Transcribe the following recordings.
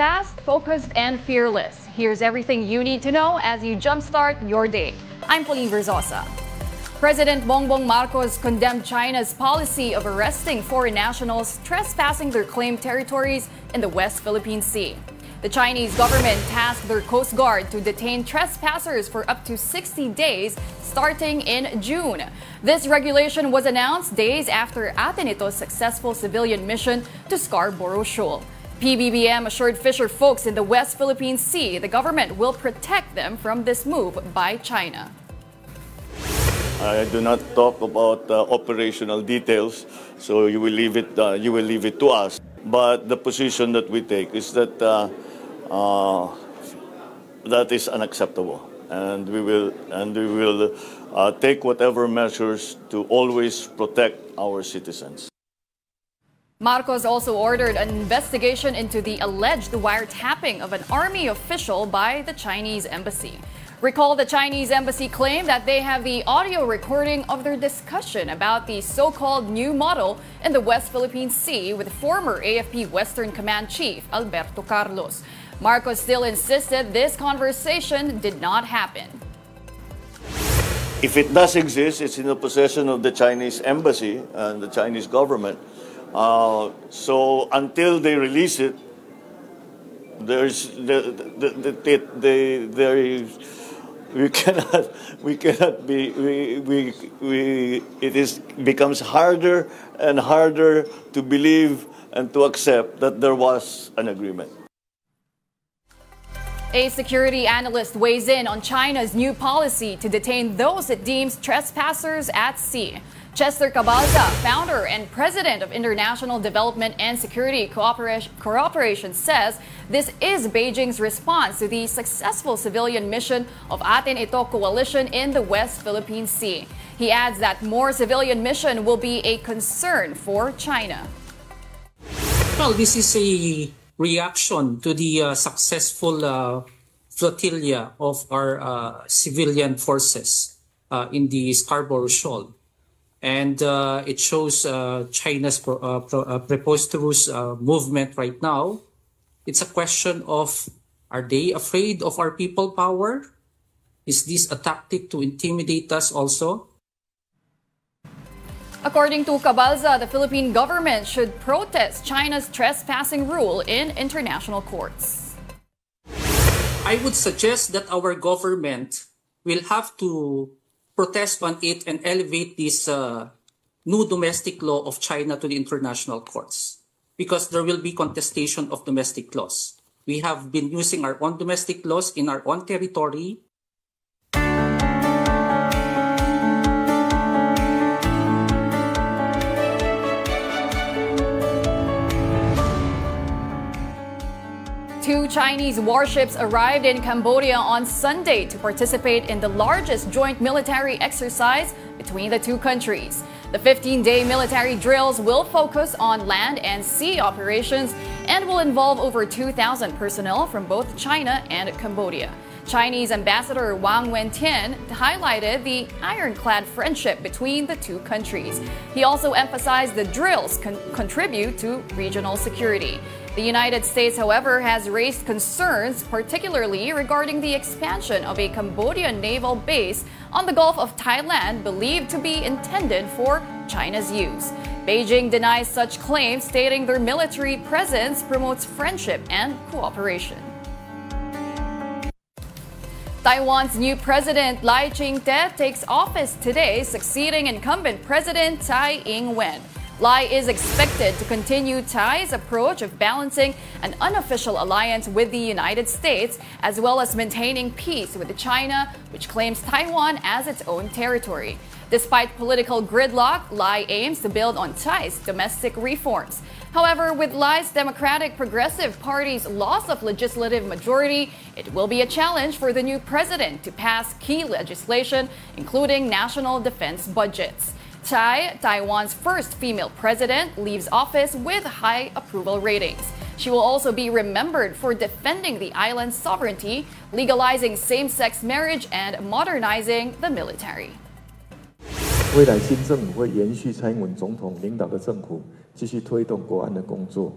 fast, focused, and fearless. Here's everything you need to know as you jumpstart your day. I'm Pauline Verzosa. President Bongbong Marcos condemned China's policy of arresting foreign nationals trespassing their claimed territories in the West Philippine Sea. The Chinese government tasked their Coast Guard to detain trespassers for up to 60 days starting in June. This regulation was announced days after Aten Ito's successful civilian mission to Scarborough Shoal. PBBM assured fisher folks in the West Philippine Sea the government will protect them from this move by China. I do not talk about operational details, so you will leave it to us. But the position that we take is that that is unacceptable, and we will take whatever measures to always protect our citizens. Marcos also ordered an investigation into the alleged wiretapping of an army official by the Chinese embassy. Recall the Chinese embassy claimed that they have the audio recording of their discussion about the so-called new model in the West Philippine Sea with former AFP Western Command Chief Alberto Carlos. Marcos still insisted this conversation did not happen. If it does exist, it's in the possession of the Chinese embassy and the Chinese government. So until they release it, it becomes harder and harder to believe and to accept that there was an agreement. A security analyst weighs in on China's new policy to detain those it deems trespassers at sea. Chester Cabalza, founder and president of International Development and Security Cooperation, says this is Beijing's response to the successful civilian mission of Aten Ito coalition in the West Philippine Sea. He adds that more civilian mission will be a concern for China. Well, this is a reaction to the successful flotilla of our civilian forces in the Scarborough Shoal. And it shows China's preposterous movement right now. It's a question of, are they afraid of our people power? Is this a tactic to intimidate us also? According to Cabalza, the Philippine government should protest China's trespassing rule in international courts. I would suggest that our government will have to protest on it and elevate this new domestic law of China to the international courts, because there will be contestation of domestic laws. We have been using our own domestic laws in our own territory. Two Chinese warships arrived in Cambodia on Sunday to participate in the largest joint military exercise between the two countries. The 15-day military drills will focus on land and sea operations and will involve over 2,000 personnel from both China and Cambodia. Chinese Ambassador Wang Wentian highlighted the ironclad friendship between the two countries. He also emphasized the drills contribute to regional security. The United States, however, has raised concerns, particularly regarding the expansion of a Cambodian naval base on the Gulf of Thailand believed to be intended for China's use. Beijing denies such claims, stating their military presence promotes friendship and cooperation. Taiwan's new president, Lai Ching-te, takes office today, succeeding incumbent President Tsai Ing-wen. Lai is expected to continue Tsai's approach of balancing an unofficial alliance with the United States, as well as maintaining peace with China, which claims Taiwan as its own territory. Despite political gridlock, Lai aims to build on Tsai's domestic reforms. However, with Lai's Democratic Progressive Party's loss of legislative majority, it will be a challenge for the new president to pass key legislation, including national defense budgets. Tsai, Taiwan's first female president, leaves office with high approval ratings. She will also be remembered for defending the island's sovereignty, legalizing same-sex marriage, and modernizing the military. 未来新政府会延续蔡英文总统领导的政府，继续推动国安的工作。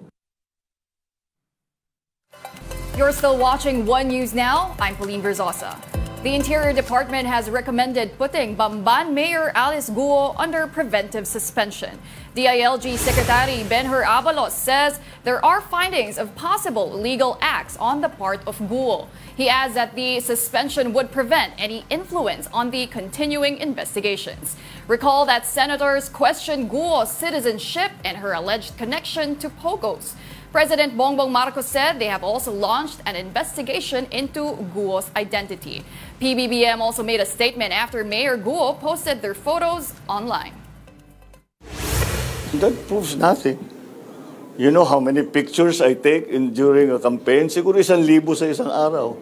You're still watching One News Now. I'm Pauline Verzosa. The Interior Department has recommended putting Bamban Mayor Alice Guo under preventive suspension. DILG Secretary Benhur Abalos says there are findings of possible illegal acts on the part of Guo. He adds that the suspension would prevent any influence on the continuing investigations. Recall that senators questioned Guo's citizenship and her alleged connection to Pogos. President Bongbong Marcos said they have also launched an investigation into Guo's identity. PBBM also made a statement after Mayor Guo posted their photos online. That proves nothing. You know how many pictures I take during a campaign? Siguro 1,000 sa isang araw.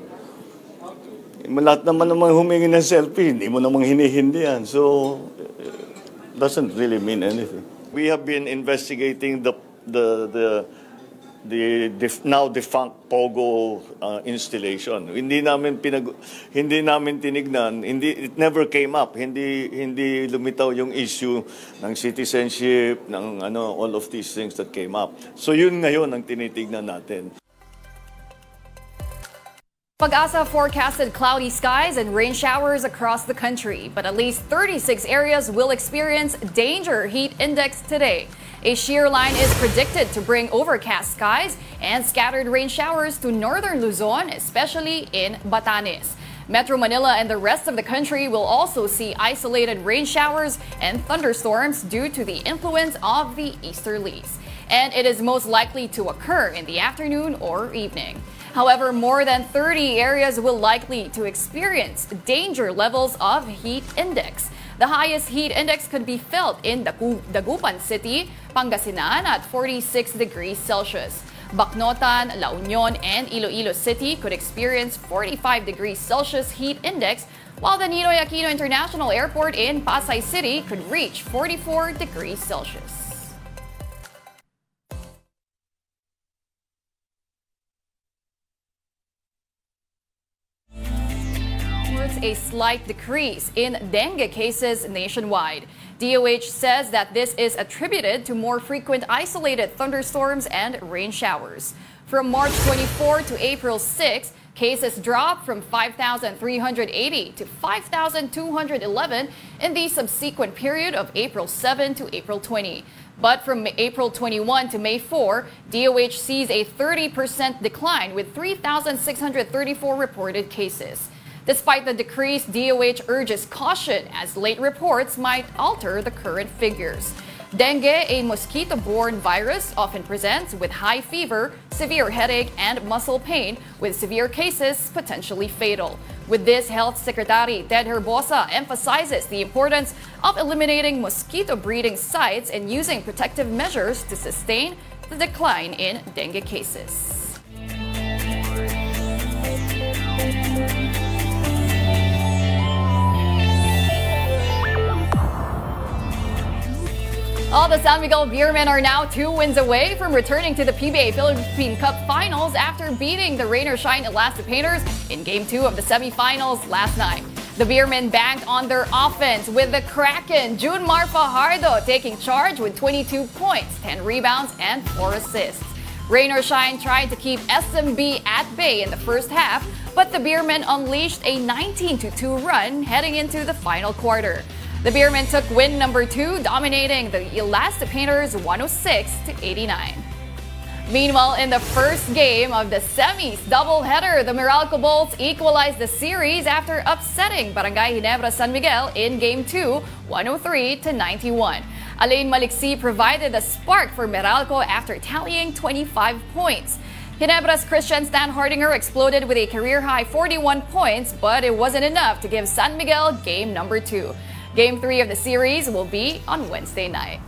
Lahat naman humingi ng selfie, hindi mo namang hinihindi yan. So, doesn't really mean anything. We have been investigating the now defunct Pogo installation. Hindi namin tinignan, it never came up. Hindi lumitaw yung issue ng citizenship, ng all of these things that came up. So yun ngayon ang tinitignan natin. Pag-asa forecasted cloudy skies and rain showers across the country, but at least 36 areas will experience danger heat index today. A shear line is predicted to bring overcast skies and scattered rain showers to northern Luzon, especially in Batanes. Metro Manila and the rest of the country will also see isolated rain showers and thunderstorms due to the influence of the easterlies. And it is most likely to occur in the afternoon or evening. However, more than 30 areas will likely to experience danger levels of heat index. The highest heat index could be felt in Dagupan City, Pangasinan at 46 degrees Celsius. Bacnotan, La Union, and Iloilo City could experience 45 degrees Celsius heat index, while the Ninoy Aquino International Airport in Pasay City could reach 44 degrees Celsius. A slight decrease in dengue cases nationwide. DOH says that this is attributed to more frequent isolated thunderstorms and rain showers. From March 24 to April 6, cases dropped from 5,380 to 5,211 in the subsequent period of April 7 to April 20. But from April 21 to May 4, DOH sees a 30% decline with 3,634 reported cases. Despite the decrease, DOH urges caution as late reports might alter the current figures. Dengue, a mosquito-borne virus, often presents with high fever, severe headache, and muscle pain, with severe cases potentially fatal. With this, Health Secretary Ted Herbosa emphasizes the importance of eliminating mosquito breeding sites and using protective measures to sustain the decline in dengue cases. All the San Miguel Beermen are now 2 wins away from returning to the PBA Philippine Cup Finals after beating the Rain or Shine Elastic Painters in Game 2 of the semifinals last night. The Beermen banked on their offense with the Kraken, Junmar Fajardo taking charge with 22 points, 10 rebounds, and 4 assists. Rain or Shine tried to keep SMB at bay in the first half, but the Beermen unleashed a 19-2 run heading into the final quarter. The Beermen took win number 2, dominating the Elastic Painters 106-89. Meanwhile, in the first game of the semis doubleheader, the Meralco Bolts equalized the series after upsetting Barangay Ginebra San Miguel in Game 2, 103-91. Alain Maliksi provided the spark for Meralco after tallying 25 points. Ginebra's Christian Stan Hardinger exploded with a career-high 41 points, but it wasn't enough to give San Miguel game number 2. Game 3 of the series will be on Wednesday night.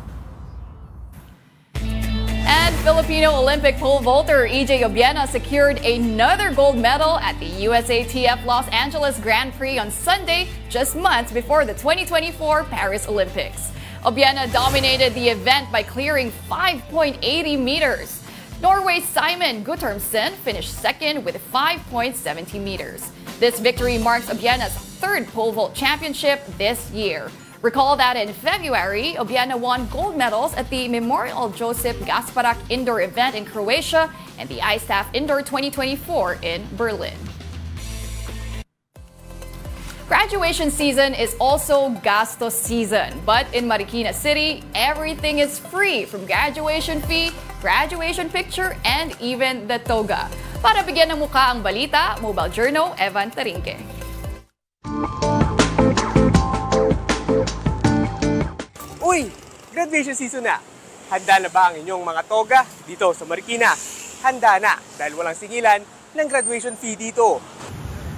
And Filipino Olympic pole vaulter EJ Obiena secured another gold medal at the USATF Los Angeles Grand Prix on Sunday, just months before the 2024 Paris Olympics. Obiena dominated the event by clearing 5.80 meters. Norway's Simon Guttormsen finished second with 5.70 meters. This victory marks Obiena's third pole vault championship this year. Recall that in February, Obiena won gold medals at the Memorial Joseph Gasparak Indoor event in Croatia and the ISTAF Indoor 2024 in Berlin. Graduation season is also gastos season, but in Marikina City, everything is free from graduation fee, graduation picture, and even the toga. Para bigyan ng muka ang balita, Mobile Journal, Evan Tarinque. Uy! Graduation season na! Handa na ba ang inyong mga toga dito sa Marikina? Handa na dahil walang singilan ng graduation fee dito.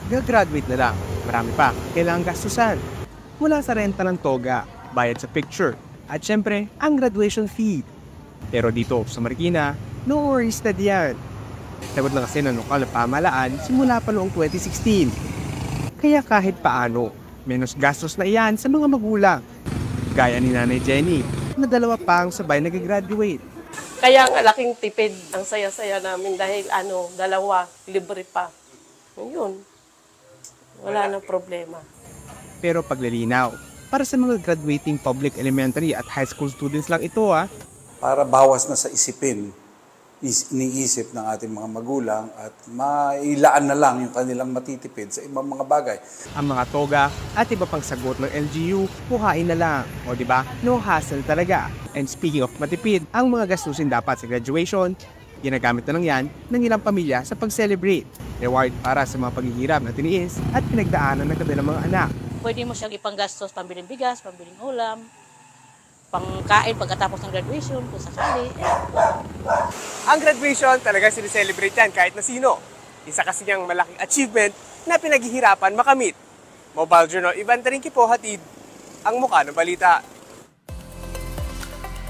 Gagraduate na lang. Marami pa, kailangang gastusan. Mula sa renta ng toga, bayad sa picture, at syempre, ang graduation fee. Pero dito sa Marikina, no worries na diyan. Sagot lang kasi ng lokal na pamahalaan simula pa noong 2016. Kaya kahit paano, menos gastos na iyan sa mga magulang. Gaya ni Nanay Jenny, na dalawa pang sabay nag-graduate. Kaya ang laking tipid, ang saya-saya namin dahil dalawa, libre pa. Yun. Wala nang problema. Pero paglilinaw, para sa mga graduating public elementary at high school students lang ito Para bawas na sa isipin, iniisip ng ating mga magulang at mailaan na lang yung kanilang matitipid sa ibang mga bagay. Ang mga toga at iba pang sagot ng LGU, kuhain na lang. O diba, no hassle talaga. And speaking of matipid, ang mga gastusin dapat sa graduation, ginagamit na lang yan ng ilang pamilya sa pag-celebrate. Reward para sa mga paghihirap na tiniis at pinagdaanan ng kanilang mga anak. Pwede mo siyang ipanggastos, pambiling bigas, pambiling ulam, pangkain pagkatapos ng graduation, kung sakali. Ang graduation talaga sineselebrate yan kahit na sino. Isa kasi niyang malaking achievement na pinaghihirapan makamit. Mobile Journal, Ivan Tarinque po, hatid ang mukha ng balita.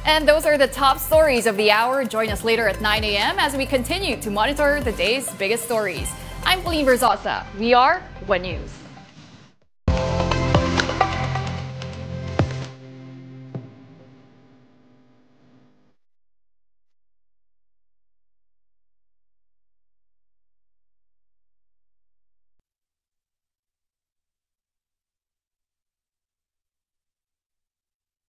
And those are the top stories of the hour. Join us later at 9 a.m. as we continue to monitor the day's biggest stories. I'm Pauline Verzosa. We are One News.